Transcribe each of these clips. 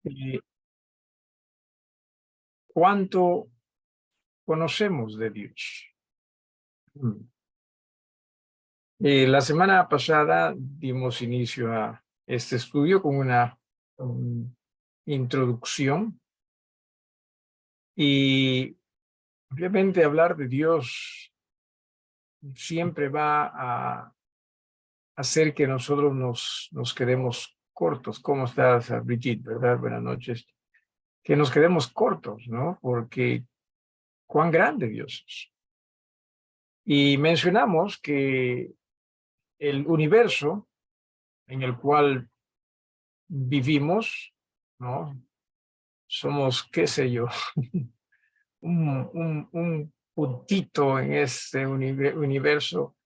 Eh, ¿Cuánto conocemos de Dios? Mm. La semana pasada dimos inicio a este estudio con una introducción y obviamente hablar de Dios siempre va a hacer que nosotros nos quedemos cortos. ¿Cómo estás, Brigitte? ¿Verdad? Buenas noches. Que nos quedemos cortos, ¿no? Porque cuán grande Dios es. Y mencionamos que el universo en el cual vivimos, ¿no? Somos, qué sé yo, un puntito en este universo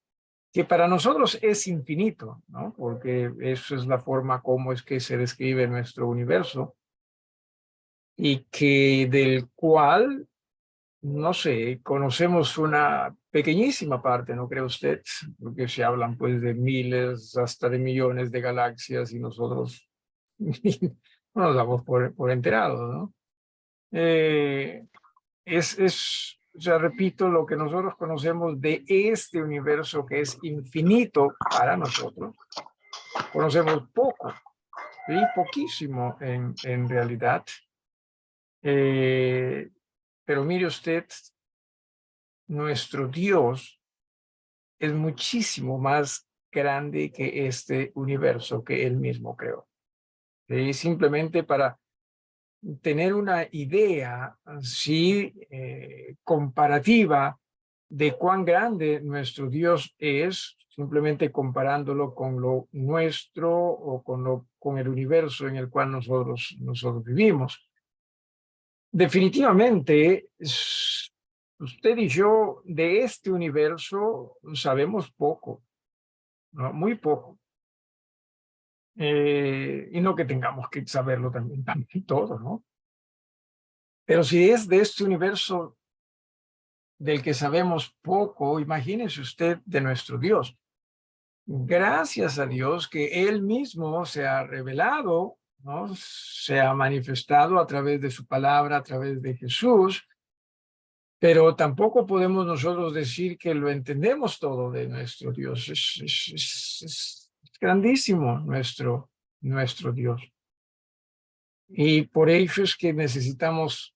que para nosotros es infinito, ¿no? Porque eso es la forma como es que se describe nuestro universo y que del cual, no sé, conocemos una pequeñísima parte, ¿no cree usted? Porque se hablan pues de miles, hasta de millones de galaxias y nosotros no nos damos por enterados, ¿no? Eh, o sea, repito, lo que nosotros conocemos de este universo que es infinito para nosotros, conocemos poco, ¿sí? Poquísimo en realidad. Eh, pero mire usted, nuestro Dios es muchísimo más grande que este universo que él mismo creó. ¿Sí? Simplemente para tener una idea, sí, comparativa de cuán grande nuestro Dios es, simplemente comparándolo con lo nuestro o con el universo en el cual nosotros vivimos. Definitivamente, usted y yo de este universo sabemos poco, ¿no? Muy poco. Y no que tengamos que saberlo también todo, ¿no? Pero si es de este universo del que sabemos poco, imagínese usted de nuestro Dios. Gracias a Dios que Él mismo se ha revelado, ¿no? Se ha manifestado a través de su palabra, a través de Jesús, pero tampoco podemos nosotros decir que lo entendemos todo de nuestro Dios. Es grandísimo nuestro Dios. Y por ello es que necesitamos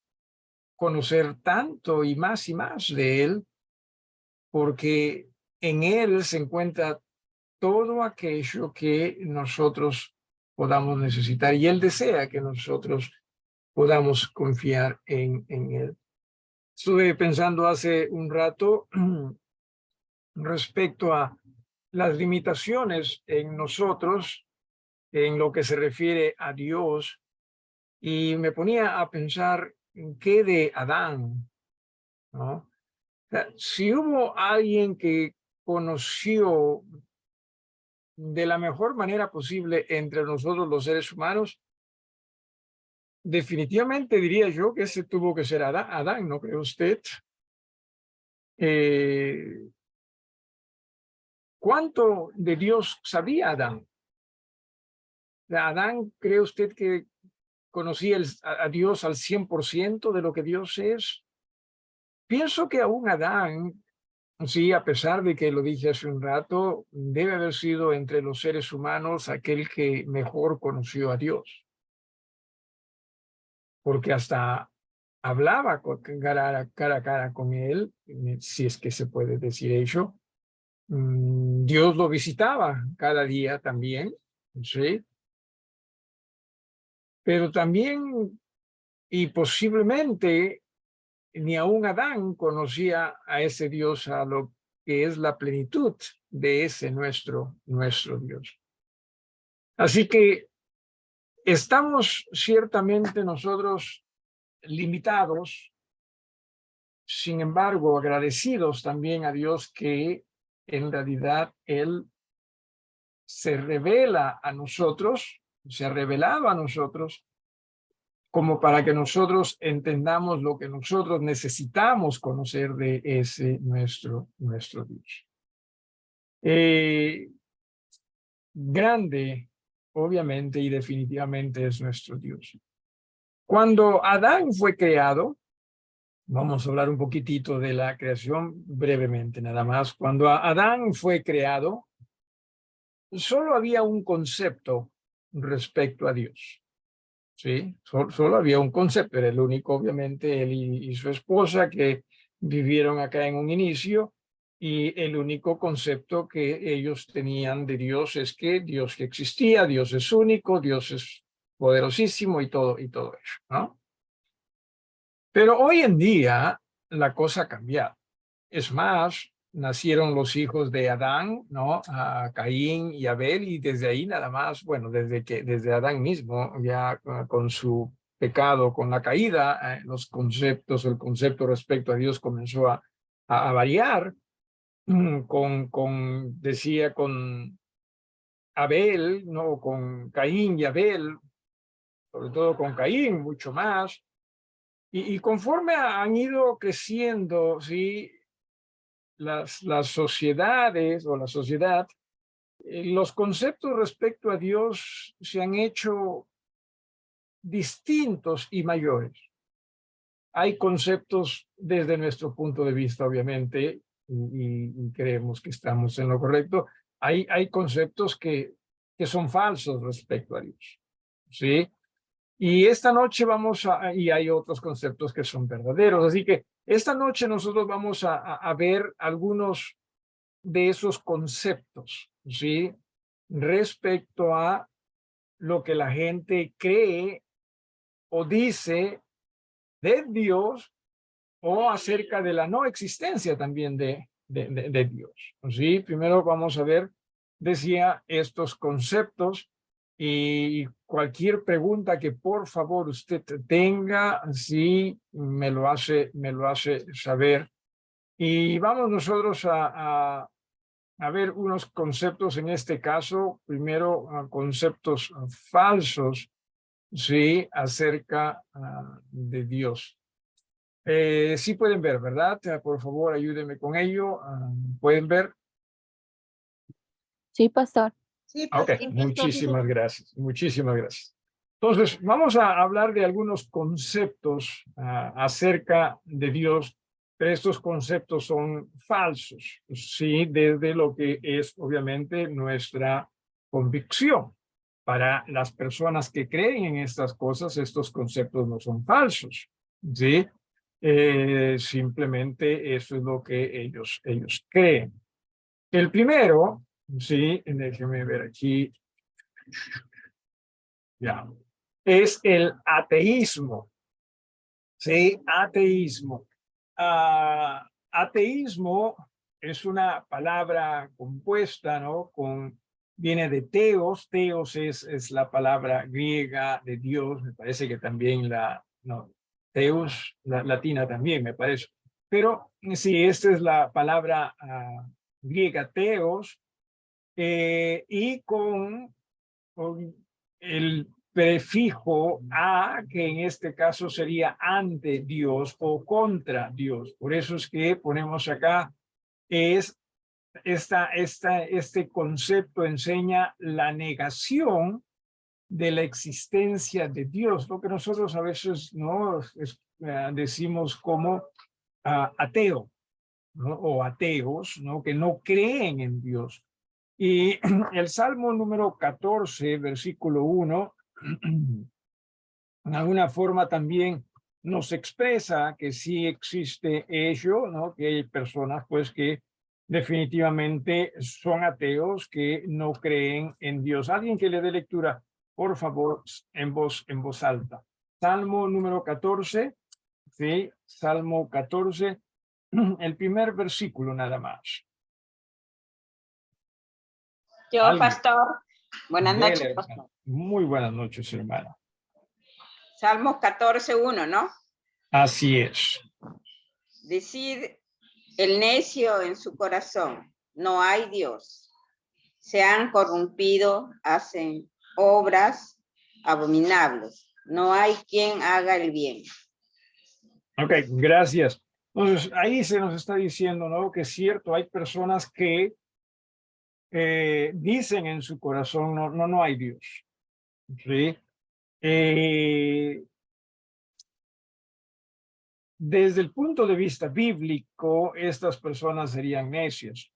conocer tanto y más de Él, porque en Él se encuentra todo aquello que nosotros podamos necesitar y Él desea que nosotros podamos confiar en Él. Estuve pensando hace un rato respecto a las limitaciones en nosotros en lo que se refiere a Dios y me ponía a pensar en qué de Adán, ¿no? O sea, si hubo alguien que conoció de la mejor manera posible entre nosotros los seres humanos, definitivamente diría yo que ese tuvo que ser Adán, ¿no cree usted? Eh, ¿Cuánto de Dios sabía Adán? Adán, ¿cree usted que conocía a Dios al 100% de lo que Dios es? Pienso que aún Adán, sí, a pesar de que lo dije hace un rato, debe haber sido entre los seres humanos aquel que mejor conoció a Dios, porque hasta hablaba cara a cara con él, si es que se puede decir eso. Dios lo visitaba cada día también, ¿sí? Pero también y posiblemente ni aún Adán conocía a ese Dios, a lo que es la plenitud de ese nuestro Dios. Así que estamos ciertamente nosotros limitados, sin embargo, agradecidos también a Dios que en realidad Él se revela a nosotros, se ha revelado a nosotros como para que nosotros entendamos lo que nosotros necesitamos conocer de ese nuestro Dios. Grande, obviamente y definitivamente es nuestro Dios. Cuando Adán fue creado, vamos a hablar un poquitito de la creación brevemente, nada más. Cuando Adán fue creado, solo había un concepto respecto a Dios. Sí, solo había un concepto, era el único, obviamente, él y su esposa que vivieron acá en un inicio, y el único concepto que ellos tenían de Dios es que Dios que existía, Dios es único, Dios es poderosísimo y todo eso, ¿no? Pero hoy en día la cosa ha cambiado. Es más, nacieron los hijos de Adán, ¿no? A Caín y Abel, y desde ahí nada más, bueno, desde Adán mismo, ya con su pecado, con la caída, los conceptos, el concepto respecto a Dios comenzó a variar. Decía, con Abel, ¿no? Con Caín y Abel, sobre todo con Caín, mucho más. Y conforme han ido creciendo, ¿sí? Las sociedades o la sociedad, los conceptos respecto a Dios se han hecho distintos y mayores. Hay conceptos desde nuestro punto de vista, obviamente, y creemos que estamos en lo correcto. Hay conceptos que son falsos respecto a Dios, ¿sí? Y esta noche y hay otros conceptos que son verdaderos. Así que esta noche nosotros vamos a ver algunos de esos conceptos, ¿sí? Respecto a lo que la gente cree o dice de Dios, o acerca de la no existencia también de Dios, ¿sí? Primero vamos a ver, decía, estos conceptos, y cualquier pregunta que por favor usted tenga, sí, me lo hace saber. Y vamos nosotros a ver unos conceptos, en este caso, primero conceptos falsos, sí, acerca de Dios. Sí pueden ver, ¿verdad? Por favor, ayúdenme con ello. ¿Pueden ver? Sí, pastor. Sí, Ok, pastor. muchísimas gracias, muchísimas gracias. Entonces, vamos a hablar de algunos conceptos acerca de Dios, pero estos conceptos son falsos, sí, desde lo que es obviamente nuestra convicción. Para las personas que creen en estas cosas, estos conceptos no son falsos, ¿sí? Simplemente eso es lo que ellos creen. El primero, sí, déjeme ver aquí, ya, es el ateísmo. Sí, ateísmo. Ateísmo es una palabra compuesta, ¿no? Viene de teos. Teos es la palabra griega de Dios. Me parece que también no, teos, la latina también, me parece. Pero sí, esta es la palabra griega teos, y con el prefijo a, que en este caso sería ante Dios o contra Dios. Por eso es que ponemos acá, es este concepto enseña la negación de la existencia de Dios, lo que nosotros a veces no decimos como ateo, ¿no? O ateos, ¿no? Que no creen en Dios. Y el Salmo número 14, versículo 1, en alguna forma también nos expresa que sí existe ello, ¿no? Que hay personas pues que definitivamente son ateos, que no creen en Dios. Alguien que le dé lectura, por favor, en voz alta. Salmo número 14, sí, Salmo 14, el primer versículo nada más. Yo, Alguien. pastor. Buenas Dele, noches, hermana. pastor. Muy buenas noches, hermana. Salmos 14:1, ¿no? Así es. Decid el necio en su corazón, no hay Dios. Se han corrompido, hacen obras abominables. No hay quien haga el bien. Ok, gracias. Entonces, ahí se nos está diciendo, ¿no? Que es cierto, hay personas que dicen en su corazón, no hay Dios. ¿Sí? desde el punto de vista bíblico, estas personas serían necias.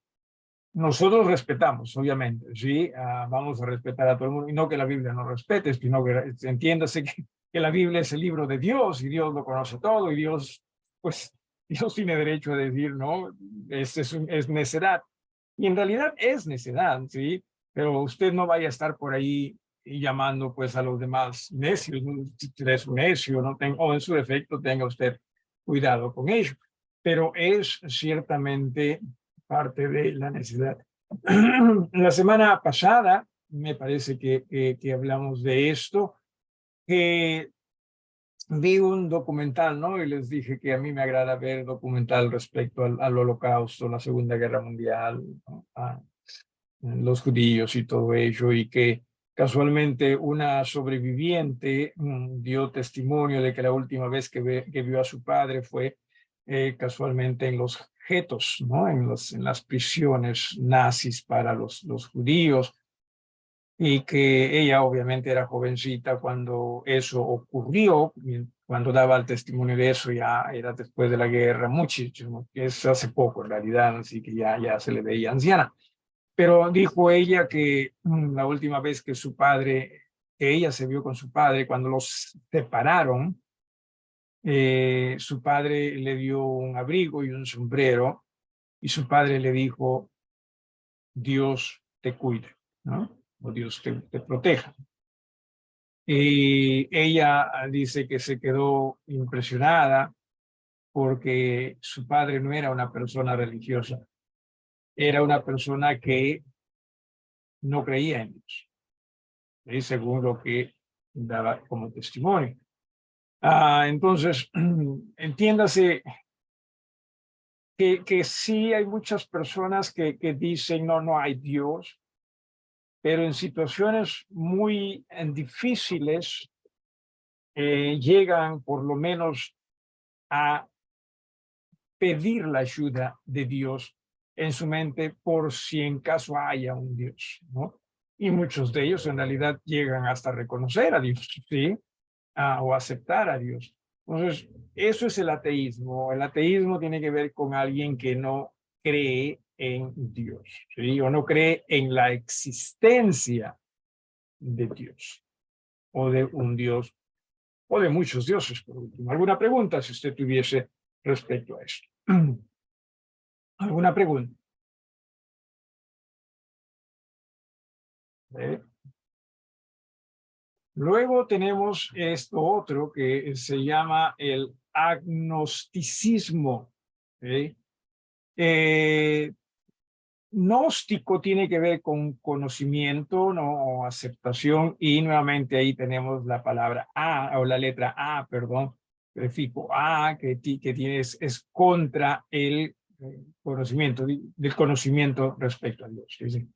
Nosotros respetamos, obviamente, ¿sí? Vamos a respetar a todo el mundo, y no que la Biblia no respete, sino que entiéndase que la Biblia es el libro de Dios, y Dios lo conoce todo, y Dios, pues, Dios tiene derecho a decir, no, es necedad. Y en realidad es necedad, ¿sí? Pero usted no vaya a estar por ahí y llamando, pues, a los demás necios, ¿no? Si usted es un necio, ¿no? O en su defecto, tenga usted cuidado con ello. Pero es ciertamente parte de la necesidad. La semana pasada, me parece que hablamos de esto, que vi un documental, ¿no? Y les dije que a mí me agrada ver documental respecto al Holocausto, la Segunda Guerra Mundial, ¿no? A los judíos y todo ello, y que casualmente una sobreviviente dio testimonio de que la última vez que vio a su padre fue casualmente en los getos, ¿no? En las prisiones nazis para los judíos, y que ella obviamente era jovencita cuando eso ocurrió, cuando daba el testimonio de eso ya era después de la guerra, muchísimo, que es hace poco en realidad, así que ya se le veía anciana. Pero dijo ella que la última vez que que ella se vio con su padre, cuando los separaron, su padre le dio un abrigo y un sombrero, y su padre le dijo, Dios te cuide, ¿no? O Dios te proteja. Y ella dice que se quedó impresionada porque su padre no era una persona religiosa, era una persona que no creía en Dios, ¿sí? Según lo que daba como testimonio. Entonces, entiéndase que sí hay muchas personas que dicen no hay Dios, pero en situaciones muy difíciles llegan por lo menos a pedir la ayuda de Dios en su mente por si en caso haya un Dios, ¿no? Y muchos de ellos en realidad llegan hasta reconocer a Dios, ¿sí? O aceptar a Dios. Entonces, eso es el ateísmo. El ateísmo tiene que ver con alguien que no cree en Dios, ¿sí? O no cree en la existencia de Dios, o de un Dios, o de muchos dioses, por último. ¿Alguna pregunta, si usted tuviese respecto a esto? ¿Alguna pregunta? ¿Eh? Luego tenemos esto otro que se llama el agnosticismo. ¿Sí? Gnóstico tiene que ver con conocimiento, ¿no? O aceptación, y nuevamente ahí tenemos la palabra A, o la letra A, perdón, prefijo A, que tienes, es contra el conocimiento, del conocimiento respecto a Dios. ¿Sí?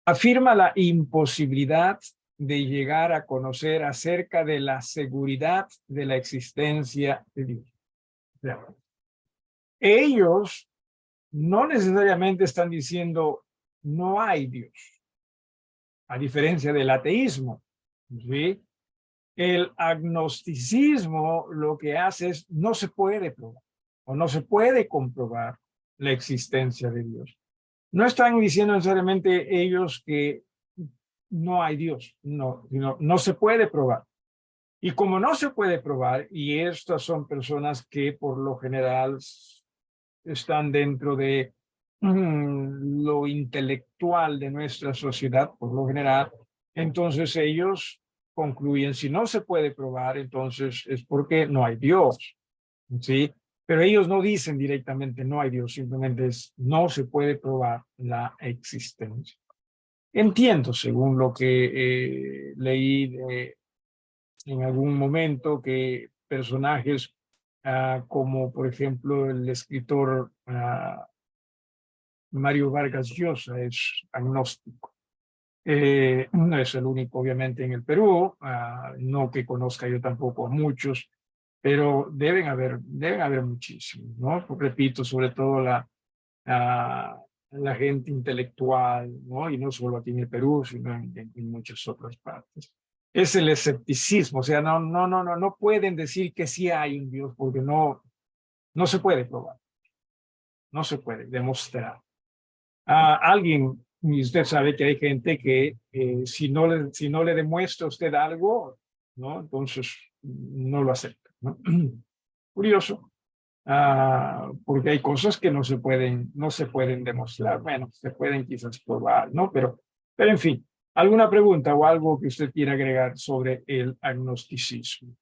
Afirma la imposibilidad de llegar a conocer acerca de la seguridad de la existencia de Dios. Ellos no necesariamente están diciendo no hay Dios, a diferencia del ateísmo, ¿sí? El agnosticismo lo que hace es no se puede probar o no se puede comprobar la existencia de Dios. No están diciendo necesariamente ellos que no hay Dios, no, no se puede probar. Y como no se puede probar, y estas son personas que por lo general están dentro de lo intelectual de nuestra sociedad, por lo general, entonces ellos concluyen, si no se puede probar, entonces es porque no hay Dios, ¿sí? Pero ellos no dicen directamente no hay Dios, simplemente es no se puede probar la existencia. Entiendo, según lo que leí en algún momento, que personajes como por ejemplo el escritor Mario Vargas Llosa es agnóstico. No es el único, obviamente, en el Perú, no que conozca yo tampoco a muchos, pero deben haber muchísimos, ¿no? Repito, sobre todo la gente intelectual, ¿no? Y no solo aquí en el Perú, sino en muchas otras partes. Es el escepticismo, o sea, no pueden decir que sí hay un Dios, porque no, No se puede probar. No se puede demostrar. Alguien, y usted sabe que hay gente que si no le demuestra a usted algo, ¿no? Entonces no lo acepta, ¿no? Curioso, porque hay cosas que no se pueden demostrar. Bueno, se pueden quizás probar, ¿no? Pero en fin, ¿alguna pregunta o algo que usted quiera agregar sobre el agnosticismo?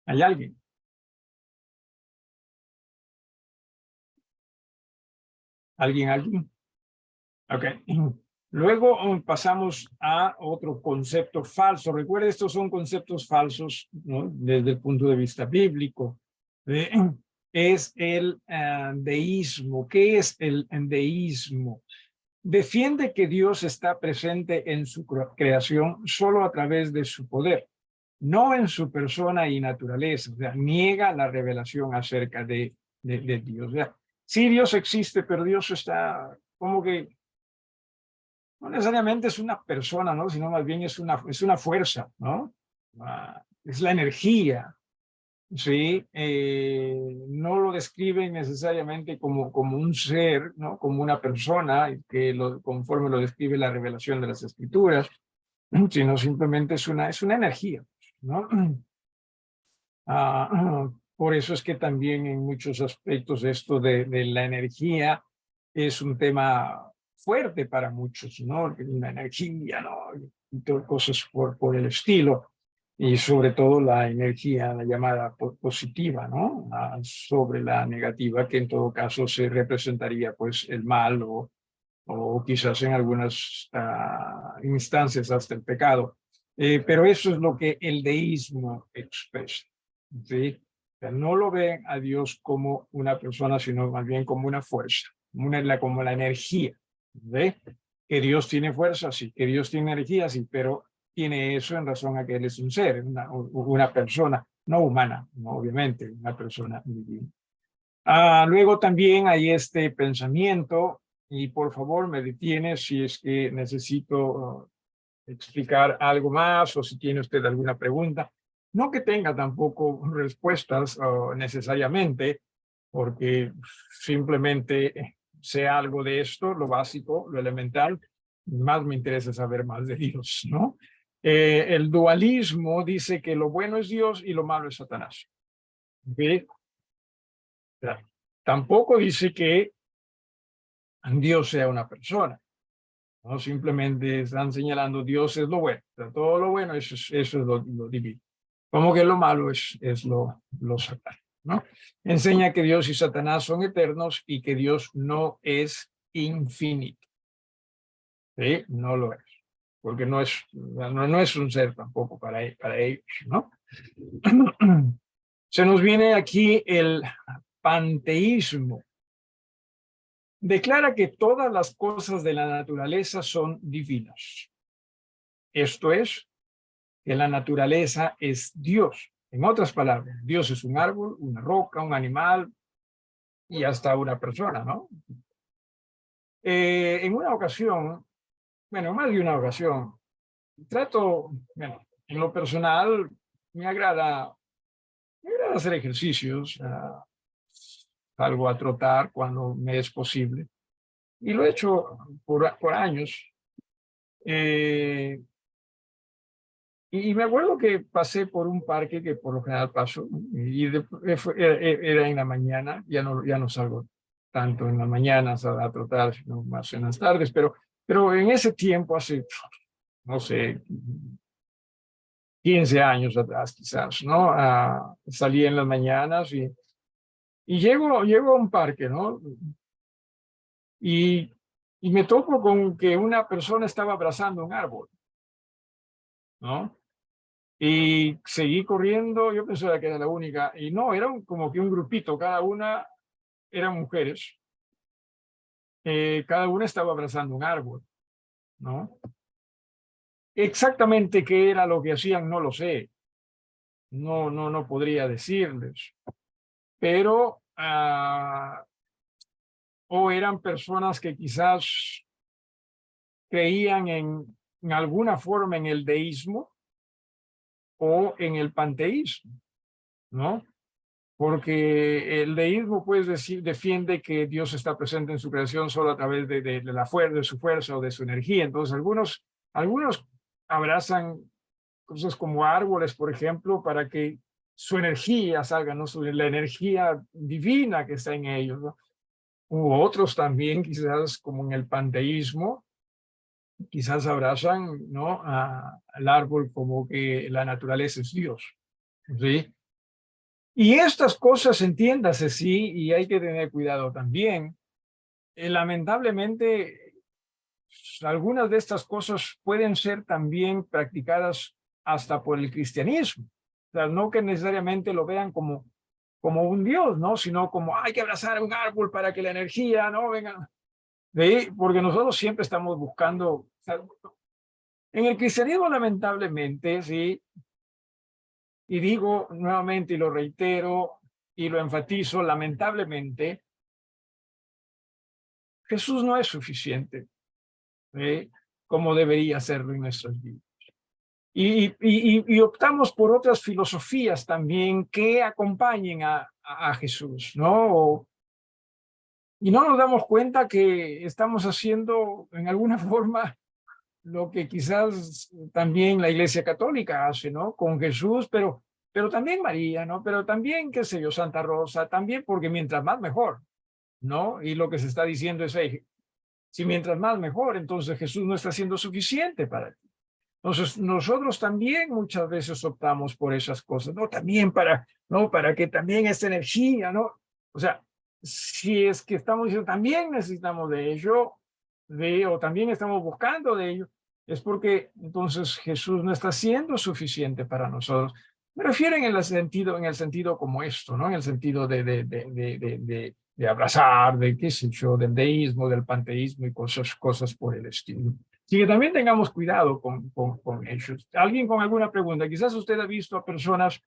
¿Hay alguien? ¿Alguien? Ok. Luego pasamos a otro concepto falso. Recuerde, estos son conceptos falsos, ¿no? Desde el punto de vista bíblico. Es el deísmo. ¿Qué es el deísmo? Defiende que Dios está presente en su creación solo a través de su poder, no en su persona y naturaleza. O sea, niega la revelación acerca de Dios. O sea, sí, Dios existe, pero Dios está como que no necesariamente es una persona, ¿no? Sino más bien es una fuerza, ¿no? Es la energía, ¿sí? No lo describen necesariamente como un ser, ¿no? Como una persona, conforme lo describe la revelación de las Escrituras, sino simplemente es una energía, ¿no? Por eso es que también en muchos aspectos esto de la energía es un tema fuerte para muchos, ¿no? La energía, ¿no? Y cosas por el estilo. Y sobre todo la energía, la llamada positiva, ¿no? Sobre la negativa, que en todo caso se representaría pues el mal o quizás en algunas instancias hasta el pecado. Pero eso es lo que el deísmo expresa, ¿sí? O sea, no lo ven a Dios como una persona, sino más bien como una fuerza, como la energía, ¿ve? Que Dios tiene fuerza, sí, que Dios tiene energía, sí, pero tiene eso en razón a que Él es un ser, una persona, no humana, no, obviamente, una persona divina. Luego también hay este pensamiento, y por favor me detiene si es que necesito explicar algo más o si tiene usted alguna pregunta. No que tenga tampoco respuestas necesariamente, porque simplemente sé algo de esto, lo básico, lo elemental, más me interesa saber más de Dios, ¿no? El dualismo dice que lo bueno es Dios y lo malo es Satanás. ¿Okay? Tampoco dice que Dios sea una persona, no simplemente están señalando Dios es lo bueno, o sea, todo lo bueno eso es lo divino, como que lo malo es lo satánico, ¿no? Enseña que Dios y Satanás son eternos y que Dios no es infinito, ¿sí? No lo es, porque no es un ser tampoco para ellos, ¿no? Se nos viene aquí el panteísmo. Declara que todas las cosas de la naturaleza son divinas. Esto es, que la naturaleza es Dios. En otras palabras, Dios es un árbol, una roca, un animal y hasta una persona, ¿no? En una ocasión, bueno, más de una ocasión, bueno, en lo personal, me agrada hacer ejercicios, salgo a trotar cuando me es posible. Y lo he hecho por años. Y me acuerdo que pasé por un parque que por lo general paso, y era en la mañana, ya no salgo tanto en las mañanas a trotar, sino más en las tardes, pero en ese tiempo, hace, no sé, 15 años atrás quizás, ¿no? Salí en las mañanas y llego a un parque, ¿no? Y, y me topo con que una persona estaba abrazando un árbol, ¿no? Y seguí corriendo, yo pensaba que era la única, y no, era como que un grupito, cada una eran mujeres, cada una estaba abrazando un árbol, ¿no? Exactamente qué era lo que hacían, no lo sé, no podría decirles, pero o eran personas que quizás creían en alguna forma en el deísmo o en el panteísmo, ¿no? porque el deísmo, pues, defiende que Dios está presente en su creación solo a través de la fuerza, de su fuerza o de su energía. Entonces, algunos abrazan cosas como árboles, por ejemplo, para que su energía salga, ¿no? La energía divina que está en ellos, ¿no? U otros también, quizás como en el panteísmo, quizás abrazan, ¿no? Al árbol como que la naturaleza es Dios, ¿sí? Y estas cosas, entiéndase, sí, y hay que tener cuidado también. Lamentablemente, algunas de estas cosas pueden ser también practicadas hasta por el cristianismo. O sea, no que necesariamente lo vean como un Dios, ¿no? Sino como hay que abrazar un árbol para que la energía, ¿no? Venga. ¿Sí? Porque nosotros siempre estamos buscando. O sea, en el cristianismo, lamentablemente, sí, y digo nuevamente y lo reitero y lo enfatizo, lamentablemente, Jesús no es suficiente, ¿sí? Como debería serlo en nuestras vidas. Y optamos por otras filosofías también que acompañen a Jesús, ¿no? Y no nos damos cuenta que estamos haciendo en alguna forma lo que quizás también la Iglesia Católica hace, ¿no? Con Jesús, pero también María, ¿no? Pero también, qué sé yo, Santa Rosa, también porque mientras más mejor, ¿no? Y lo que se está diciendo es, hey, si mientras más mejor, entonces Jesús no está siendo suficiente para ti. Entonces, nosotros también muchas veces optamos por esas cosas, ¿no? También ¿no? Para que también esta energía, ¿no? O sea, si es que estamos diciendo, también necesitamos de ello, o también estamos buscando de ello, es porque entonces Jesús no está siendo suficiente para nosotros. Me refiero en el sentido como esto, ¿no? En el sentido de abrazar, de qué sé yo, del deísmo, del panteísmo y cosas por el estilo. Así que también tengamos cuidado con ellos. Alguien con alguna pregunta, quizás usted ha visto a personas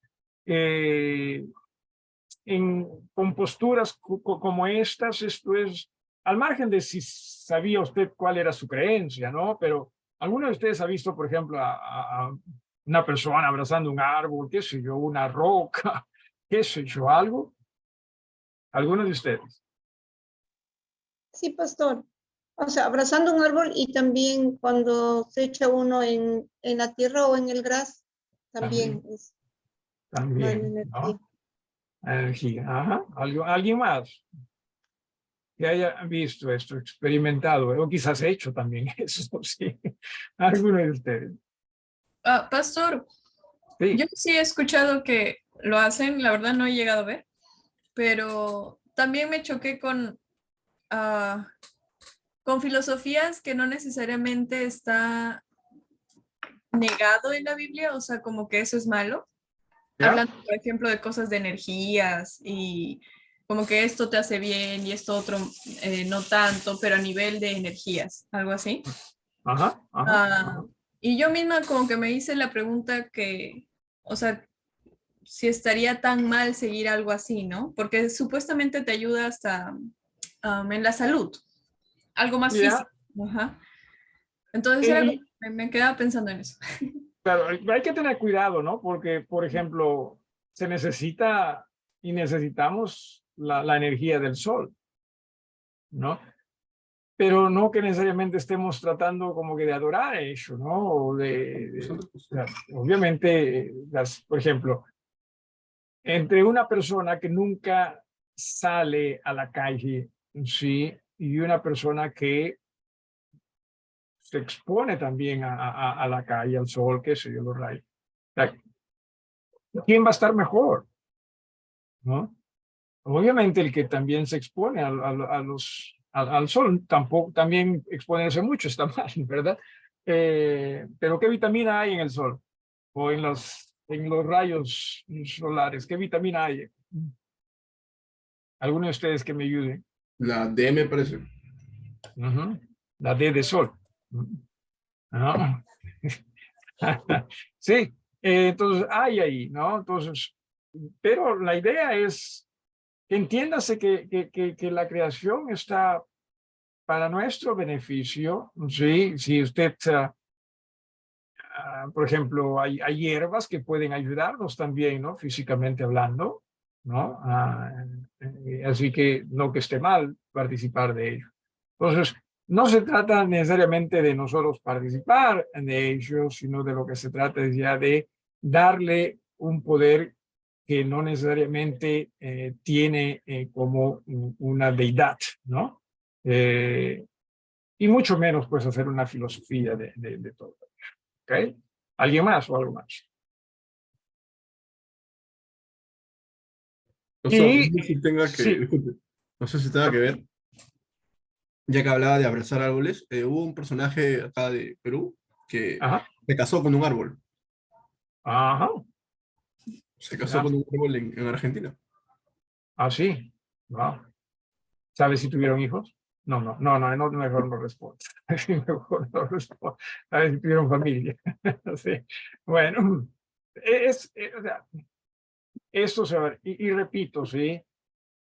con posturas como estas, esto es, al margen de si sabía usted cuál era su creencia, ¿no? Pero alguno de ustedes ha visto, por ejemplo, a una persona abrazando un árbol, qué sé yo, una roca, qué sé yo, algo. ¿Alguno de ustedes? Sí, pastor. O sea, abrazando un árbol y también cuando se echa uno en la tierra o en el gras, también es una También, energía. ¿no? Energía, ajá. ¿Alguien más que haya visto esto, experimentado, o quizás hecho también eso, sí? ¿Alguno de ustedes? Pastor, yo Sí. sí he escuchado que lo hacen, la verdad no he llegado a ver, pero también me choqué con filosofías que no necesariamente está negado en la Biblia, o sea, como que eso es malo. ¿Ya? Hablando, por ejemplo, de cosas de energías y como que esto te hace bien y esto otro no tanto, pero a nivel de energías, algo así. Ajá, ajá, Ah, ajá. y yo misma como que me hice la pregunta que, o sea, si estaría tan mal seguir algo así, ¿no? Porque supuestamente te ayuda hasta en la salud, algo más Ya, físico. Ajá. Entonces era como, y me quedaba pensando en eso. claro, hay que tener cuidado, ¿no? Porque, por ejemplo, se necesita y necesitamos la energía del sol, ¿no? Pero no que necesariamente estemos tratando como que de adorar eso, ¿no? O sea, obviamente, por ejemplo, entre una persona que nunca sale a la calle, ¿sí? Y una persona que se expone también a la calle, al sol, qué sé yo, los rayos. O sea, ¿quién va a estar mejor? ¿No? Obviamente el que también se expone al sol, tampoco, también exponerse mucho está mal, ¿verdad? Pero ¿qué vitamina hay en el sol? O en los rayos solares, ¿qué vitamina hay? ¿Alguno de ustedes que me ayude? La D me parece. Ujú. La D de sol. Ah. Sí, entonces hay ahí, ¿no? Entonces, pero la idea es que entiéndase que la creación está para nuestro beneficio, ¿sí? Si usted, por ejemplo, hay hierbas que pueden ayudarnos también, ¿no? Físicamente hablando, ¿no? Así que no que esté mal participar de ello. Entonces, no se trata necesariamente de nosotros participar de ello, sino de lo que se trata es ya de darle un poder que no necesariamente tiene como una deidad, ¿no? Y mucho menos pues hacer una filosofía de todo. ¿Ok? ¿Alguien más o algo más? Pastor, Y no sé si tenga que, sí, disculpe, no sé si tenga que ver, ya que hablaba de abrazar árboles, hubo un personaje acá de Perú que ajá, se casó con un árbol, ajá, se casó ya, con un árbol en Argentina. así, wow. ¿Sabes si tuvieron hijos? No, mejor no respondo. Sí, mejor no respondo. ¿Sabes si tuvieron familia? Sí. Bueno, o sea, esto se va, y repito, sí,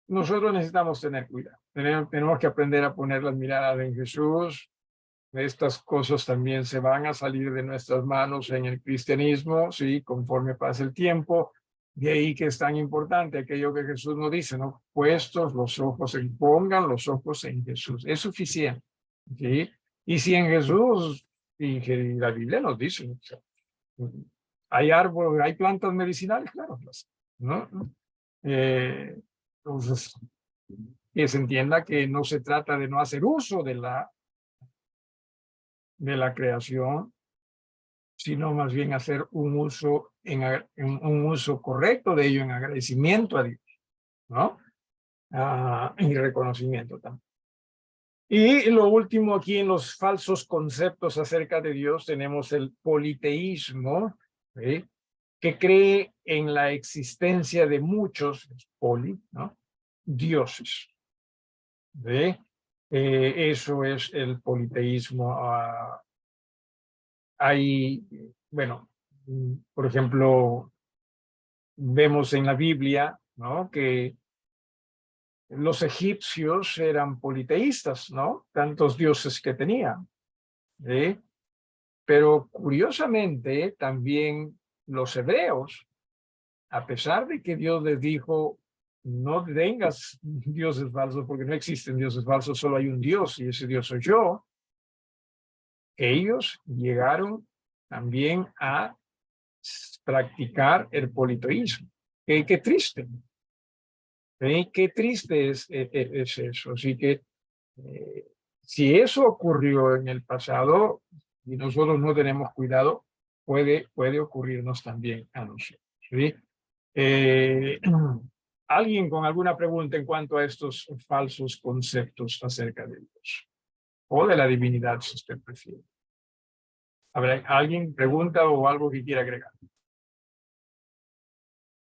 nosotros necesitamos tener cuidado. Tenemos que aprender a poner las miradas en Jesús. Estas cosas también se van a salir de nuestras manos en el cristianismo, sí, conforme pasa el tiempo. De ahí que es tan importante aquello que Jesús nos dice, ¿no? Puestos los ojos pongan los ojos en Jesús. Es suficiente, ¿sí? Y si en Jesús, y que la Biblia nos dice, o sea, hay árboles, hay plantas medicinales, claro, ¿no? Entonces, que se entienda que no se trata de no hacer uso de la creación, sino más bien hacer un uso, un uso correcto de ello en agradecimiento a Dios, ¿no? Y reconocimiento también. Y lo último aquí en los falsos conceptos acerca de Dios tenemos el politeísmo, ¿sí? Que cree en la existencia de muchos, ¿no? Dioses. ¿Sí? Eso es el politeísmo. Hay, bueno, por ejemplo, vemos en la Biblia, ¿no? Que los egipcios eran politeístas, ¿no? Tantos dioses que tenían, ¿sí? Pero curiosamente también los hebreos, a pesar de que Dios les dijo, no tengas dioses falsos porque no existen dioses falsos, solo hay un Dios y ese Dios soy yo, ellos llegaron también a practicar el politeísmo. Qué triste. Qué triste es eso. Así que si eso ocurrió en el pasado y nosotros no tenemos cuidado, puede ocurrirnos también a nosotros. ¿Sí? Eh, ¿Alguien con alguna pregunta en cuanto a estos falsos conceptos acerca de Dios o de la divinidad, si usted prefiere? ¿Habrá alguien pregunta o algo que quiera agregar?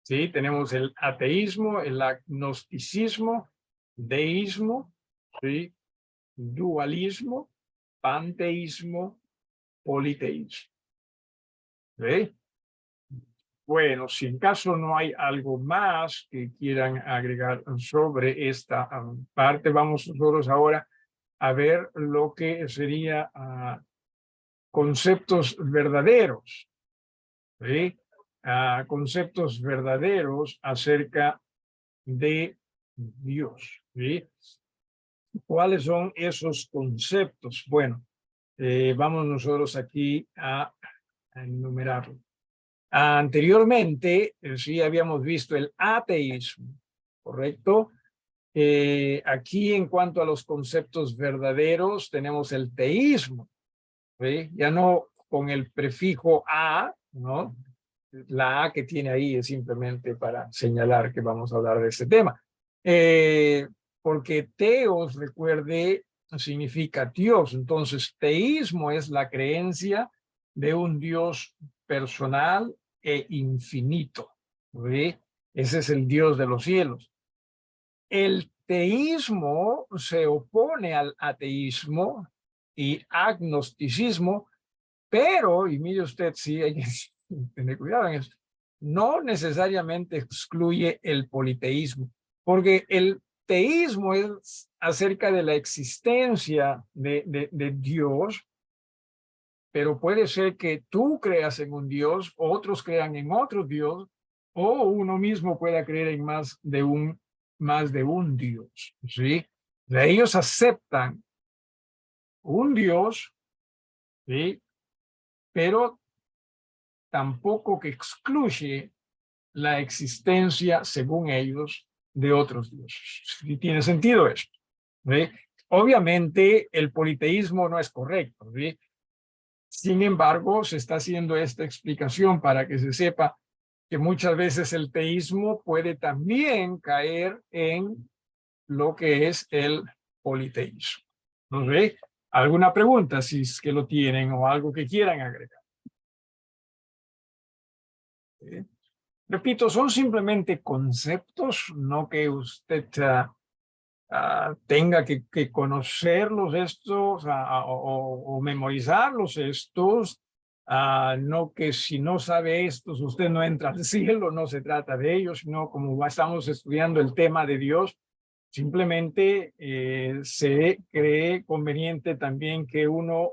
Sí, tenemos el ateísmo, el agnosticismo, deísmo, ¿sí? Dualismo, panteísmo, politeísmo. ¿Sí? Bueno, si en caso no hay algo más que quieran agregar sobre esta parte, vamos nosotros ahora a ver lo que sería conceptos verdaderos, ¿sí? Conceptos verdaderos acerca de Dios, ¿sí? ¿Cuáles son esos conceptos? Bueno, vamos nosotros aquí a enumerarlo. Anteriormente, sí habíamos visto el ateísmo, ¿correcto? Aquí en cuanto a los conceptos verdaderos, tenemos el teísmo, ¿sí? Ya no con el prefijo a, ¿no? La a que tiene ahí es simplemente para señalar que vamos a hablar de este tema. Porque teos, recuerde, significa Dios. Entonces, teísmo es la creencia de un Dios personal e infinito. ¿Sí? Ese es el Dios de los cielos. El teísmo se opone al ateísmo y agnosticismo, pero, y mire usted, sí, hay que tener cuidado en eso, no necesariamente excluye el politeísmo, porque el teísmo es acerca de la existencia de Dios, pero puede ser que tú creas en un Dios, otros crean en otro Dios, o uno mismo pueda creer en más de un Dios, ¿sí? O sea, ellos aceptan un Dios, ¿sí? Pero tampoco que excluye la existencia, según ellos, de otros dioses. ¿Sí tiene sentido esto? ¿Sí? Obviamente, el politeísmo no es correcto, ¿sí? Sin embargo, se está haciendo esta explicación para que se sepa que muchas veces el teísmo puede también caer en lo que es el politeísmo. ¿No ve? ¿Alguna pregunta si es que lo tienen o algo que quieran agregar? ¿Sí? Repito, son simplemente conceptos, no que usted tenga que conocerlos estos o memorizarlos estos. No que si no sabe estos, usted no entra al cielo, no se trata de ellos, sino como estamos estudiando el tema de Dios, simplemente se cree conveniente también que uno,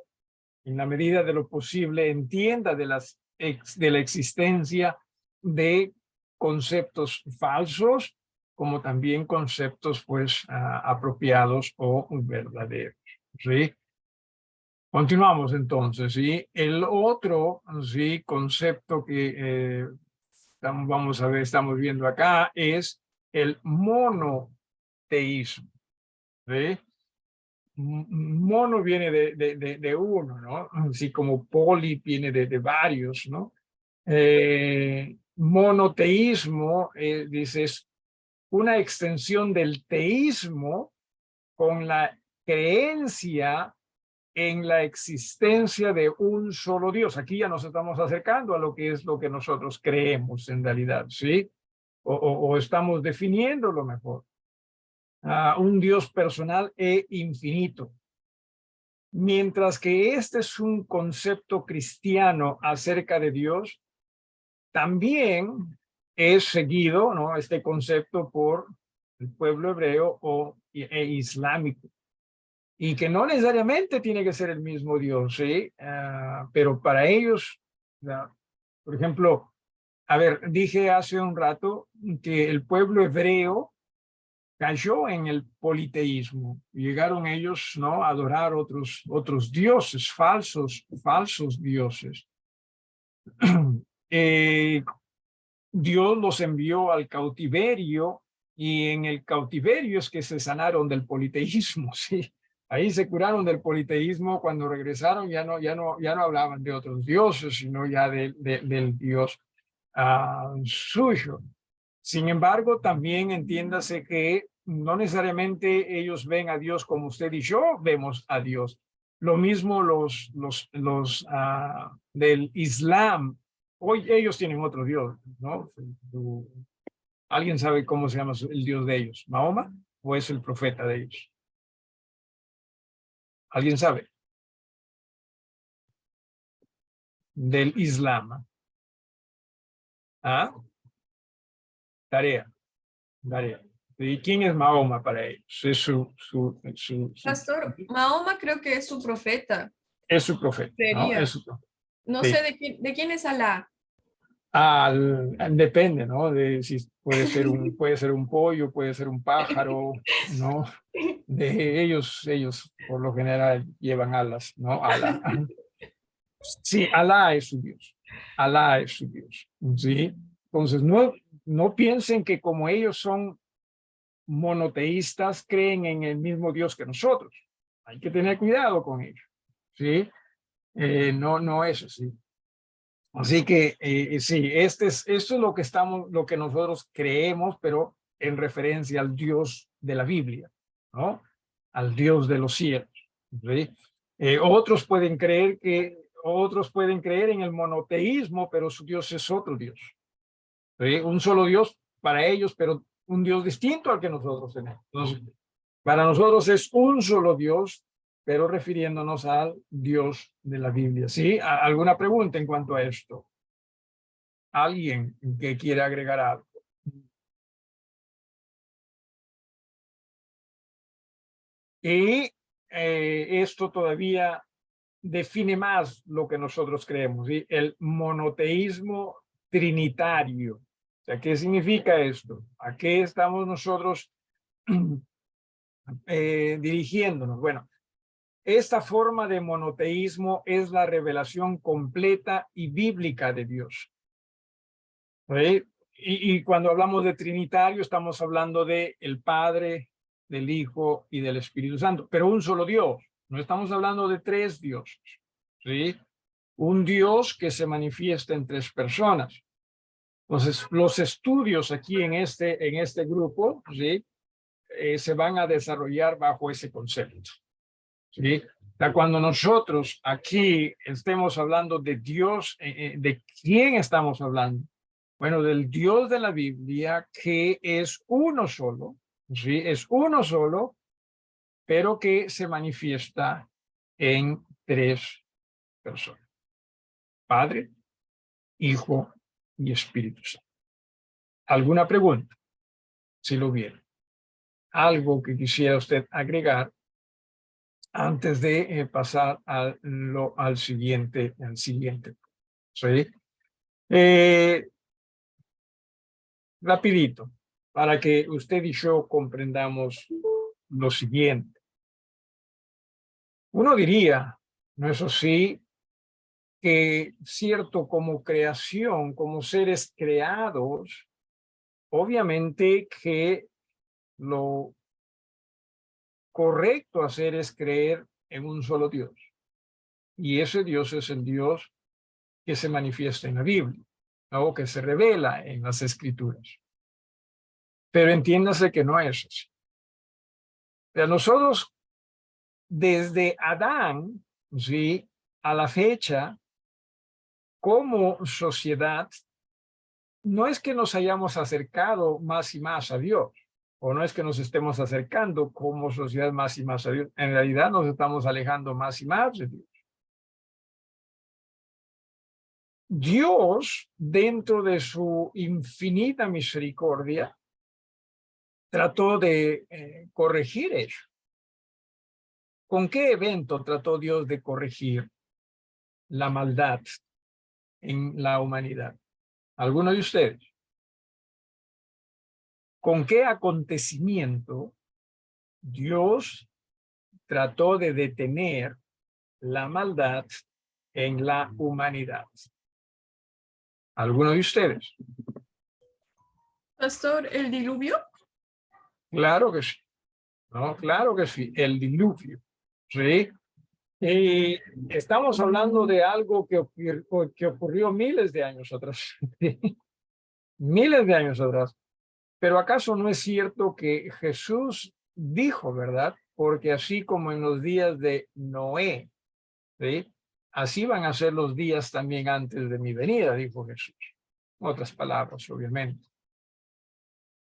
en la medida de lo posible, entienda de la existencia de conceptos falsos, como también conceptos pues apropiados o verdaderos. ¿Sí? Continuamos entonces, ¿sí? El otro, ¿sí?, concepto que vamos a ver, estamos viendo acá, es el monoteísmo. ¿Sí? Mono viene de uno, ¿no? Así como poli viene de varios, ¿no? Monoteísmo, dices, una extensión del teísmo con la creencia en la existencia de un solo Dios. Aquí ya nos estamos acercando a lo que es lo que nosotros creemos en realidad, ¿sí? O estamos definiéndolo mejor. Un Dios personal e infinito. Mientras que este es un concepto cristiano acerca de Dios, también es seguido, ¿no?, este concepto por el pueblo hebreo e islámico. Y que no necesariamente tiene que ser el mismo Dios, ¿sí? Pero para ellos, por ejemplo, a ver, dije hace un rato que el pueblo hebreo cayó en el politeísmo. Llegaron ellos, ¿no?, a adorar otros dioses, falsos dioses. Dios los envió al cautiverio y en el cautiverio es que se sanaron del politeísmo, ¿sí? Ahí se curaron del politeísmo. Cuando regresaron ya no hablaban de otros dioses, sino ya del Dios suyo. Sin embargo, también entiéndase que no necesariamente ellos ven a Dios como usted y yo vemos a Dios. Lo mismo los del Islam. Hoy ellos tienen otro Dios, ¿no? ¿Alguien sabe cómo se llama el Dios de ellos? ¿Mahoma o es el profeta de ellos? ¿Alguien sabe? Del Islam. ¿Ah? Tarea. ¿Y quién es Mahoma para ellos? Es Pastor, Mahoma creo que es su profeta. Es su profeta, ¿no? Sería. Es su profeta. No Sí. sé de quién es Alá. Depende, ¿no? De si puede ser un pollo, puede ser un pájaro, ¿no? De ellos por lo general llevan alas, ¿no? Alá. Sí, Alá es su Dios. Alá es su Dios. ¿Sí? Entonces, no piensen que como ellos son monoteístas, creen en el mismo Dios que nosotros. Hay que tener cuidado con ellos. ¿Sí? No es así. Así que sí, esto es lo que nosotros creemos, pero en referencia al Dios de la Biblia, ¿no? Al Dios de los cielos. ¿Sí? Otros pueden creer en el monoteísmo, pero su Dios es otro Dios. ¿Sí? Un solo Dios para ellos, pero un Dios distinto al que nosotros tenemos. Entonces, para nosotros es un solo Dios, pero refiriéndonos al Dios de la Biblia. ¿Sí? ¿Alguna pregunta en cuanto a esto? ¿Alguien que quiera agregar algo? Y esto todavía define más lo que nosotros creemos, ¿sí? El monoteísmo trinitario. O sea, ¿qué significa esto? ¿A qué estamos nosotros dirigiéndonos? Bueno, esta forma de monoteísmo es la revelación completa y bíblica de Dios. ¿Sí? Y cuando hablamos de Trinitario, estamos hablando de el Padre, del Hijo y del Espíritu Santo, pero un solo Dios. No estamos hablando de tres dioses. ¿Sí? Un Dios que se manifiesta en tres personas. Entonces, los estudios aquí en este grupo, ¿sí? Se van a desarrollar bajo ese concepto. ¿Sí? O sea, cuando nosotros aquí estemos hablando de Dios, ¿de quién estamos hablando? Bueno, del Dios de la Biblia, que es uno solo, ¿sí? Es uno solo, pero que se manifiesta en tres personas. Padre, Hijo y Espíritu Santo. ¿Alguna pregunta? Si lo hubiera. Algo que quisiera usted agregar antes de pasar al siguiente. ¿Sí? Rapidito, para que usted y yo comprendamos lo siguiente. Uno diría, ¿no es así? Que cierto, como creación, como seres creados, obviamente que lo correcto hacer es creer en un solo Dios. Y ese Dios es el Dios que se manifiesta en la Biblia, o que se revela en las Escrituras. Pero entiéndase que no es así. Pero nosotros, desde Adán, ¿sí? A la fecha, como sociedad, no es que nos hayamos acercado más y más a Dios, o no es que nos estemos acercando como sociedad más y más a Dios. En realidad nos estamos alejando más y más de Dios. Dios, dentro de su infinita misericordia, trató de corregir eso. ¿Con qué evento trató Dios de corregir la maldad en la humanidad? ¿Alguno de ustedes? ¿Con qué acontecimiento Dios trató de detener la maldad en la humanidad? ¿Alguno de ustedes? Pastor, ¿el diluvio? Claro que sí. No, claro que sí. El diluvio. ¿Sí? Y estamos hablando de algo que ocurrió miles de años atrás. Miles de años atrás. Pero ¿acaso no es cierto que Jesús dijo, verdad? Porque así como en los días de Noé, ¿sí? Así van a ser los días también antes de mi venida, dijo Jesús. Otras palabras, obviamente.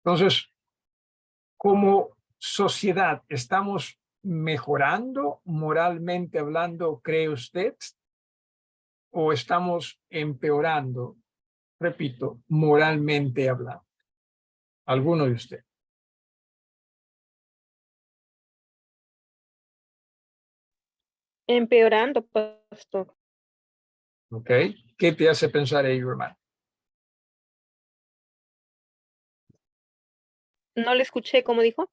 Entonces, como sociedad, ¿estamos mejorando moralmente hablando, cree usted? ¿O estamos empeorando, repito, moralmente hablando? ¿Alguno de ustedes? Empeorando, pastor. ¿Ok? ¿Qué te hace pensar ello, hermano? No le escuché, ¿cómo dijo?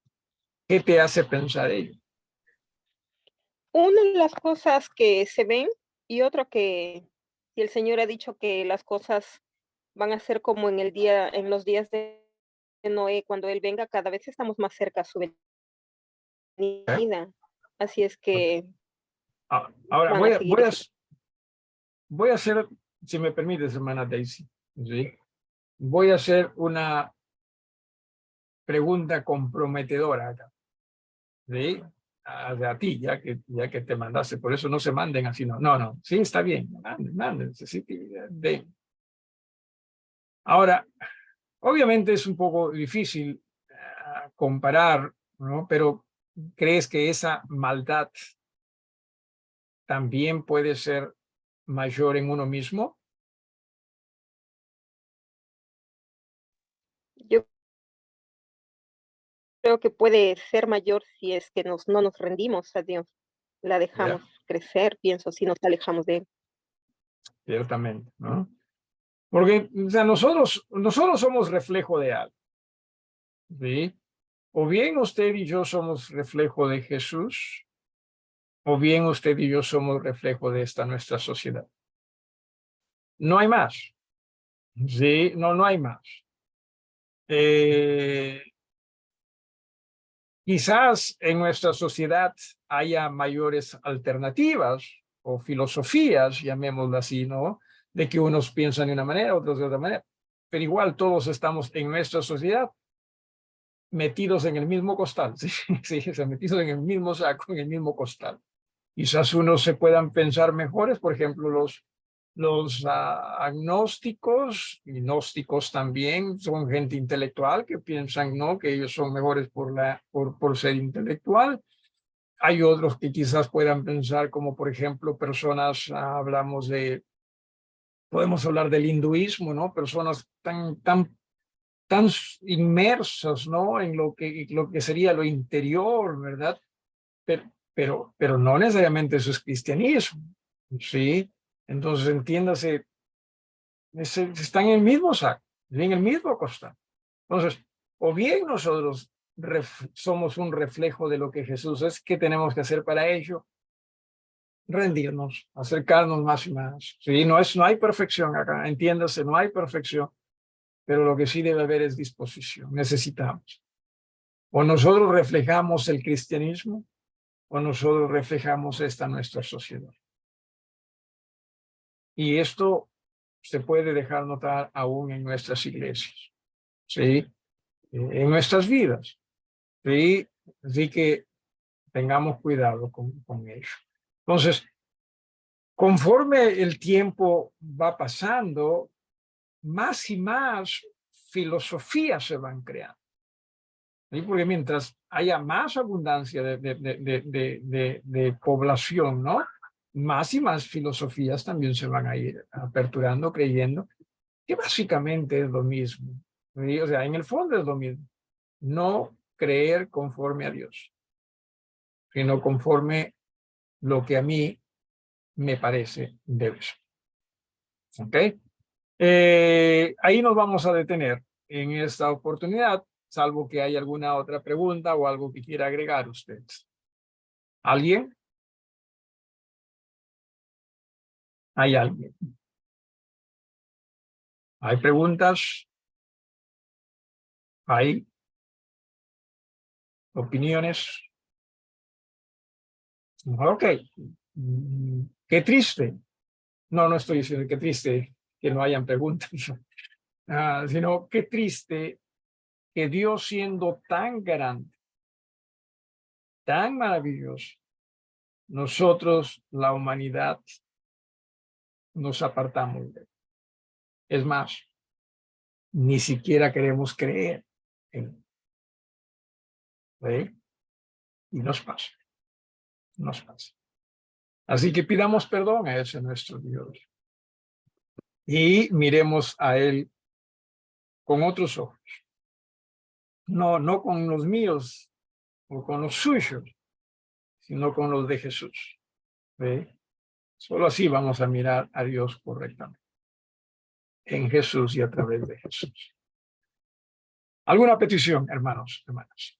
¿Qué te hace pensar ello? Una de las cosas que se ven y otro que si el Señor ha dicho que las cosas van a ser como en los días de Noé, cuando Él venga, cada vez estamos más cerca a su ¿Eh? venida. Así es que Ahora, van a seguir ese. voy a hacer, si me permites, hermana Daisy, ¿sí? Voy a hacer una pregunta comprometedora acá, ¿sí? A ti, ya que te mandaste, por eso no se manden así, no, sí, está bien, manden, sí, ahora, obviamente es un poco difícil comparar, ¿no? Pero ¿crees que esa maldad también puede ser mayor en uno mismo? Yo creo que puede ser mayor si es que no nos rendimos a Dios. La dejamos crecer, pienso, si nos alejamos de Él. Ciertamente, ¿no? Porque o sea, nosotros somos reflejo de algo. ¿Sí? O bien usted y yo somos reflejo de Jesús, o bien usted y yo somos reflejo de esta nuestra sociedad. No hay más. Sí, no hay más. Quizás en nuestra sociedad haya mayores alternativas o filosofías, llamémoslo así, ¿no? De que unos piensan de una manera, otros de otra manera. Pero igual todos estamos en nuestra sociedad metidos en el mismo costal, ¿sí? Sí, o sea, metidos en el mismo saco, en el mismo costal. Quizás unos se puedan pensar mejores, por ejemplo, los agnósticos y gnósticos también son gente intelectual que piensan, ¿no?, que ellos son mejores por ser intelectual. Hay otros que quizás puedan pensar como, por ejemplo, personas, podemos hablar del hinduismo, ¿no? Personas tan inmersas, ¿no?, en lo que sería lo interior, ¿verdad? Pero no necesariamente eso es cristianismo, ¿sí? Entonces, entiéndase, están en el mismo saco, en el mismo costal. Entonces, o bien nosotros somos un reflejo de lo que Jesús es, ¿qué tenemos que hacer para ello? Rendirnos, acercarnos más y más. ¿Sí? No hay perfección acá, entiéndase, no hay perfección, pero lo que sí debe haber es disposición, necesitamos. O nosotros reflejamos el cristianismo, o nosotros reflejamos esta nuestra sociedad. Y esto se puede dejar notar aún en nuestras iglesias, ¿sí? En nuestras vidas, ¿sí? Así que tengamos cuidado con ello. Entonces, conforme el tiempo va pasando, más y más filosofías se van creando. ¿Sí? Porque mientras haya más abundancia de población, ¿no?, más y más filosofías también se van a ir aperturando, creyendo que básicamente es lo mismo. ¿Sí? O sea, en el fondo es lo mismo. No creer conforme a Dios, sino conforme lo que a mí me parece debe ser. ¿Ok? Ahí nos vamos a detener en esta oportunidad, salvo que haya alguna otra pregunta o algo que quiera agregar ustedes. ¿Alguien? ¿Hay alguien? ¿Hay preguntas? ¿Hay opiniones? Ok. Qué triste. No estoy diciendo qué triste que no hayan preguntas, sino qué triste que Dios, siendo tan grande, tan maravilloso, nosotros, la humanidad, nos apartamos de él. Es más, ni siquiera queremos creer en él. ¿Sí? Y nos pasa. Así que pidamos perdón a ese nuestro Dios y miremos a él con otros ojos. No con los míos o con los suyos, sino con los de Jesús. ¿Sí? Solo así vamos a mirar a Dios correctamente. En Jesús y a través de Jesús. ¿Alguna petición, hermanos, hermanas?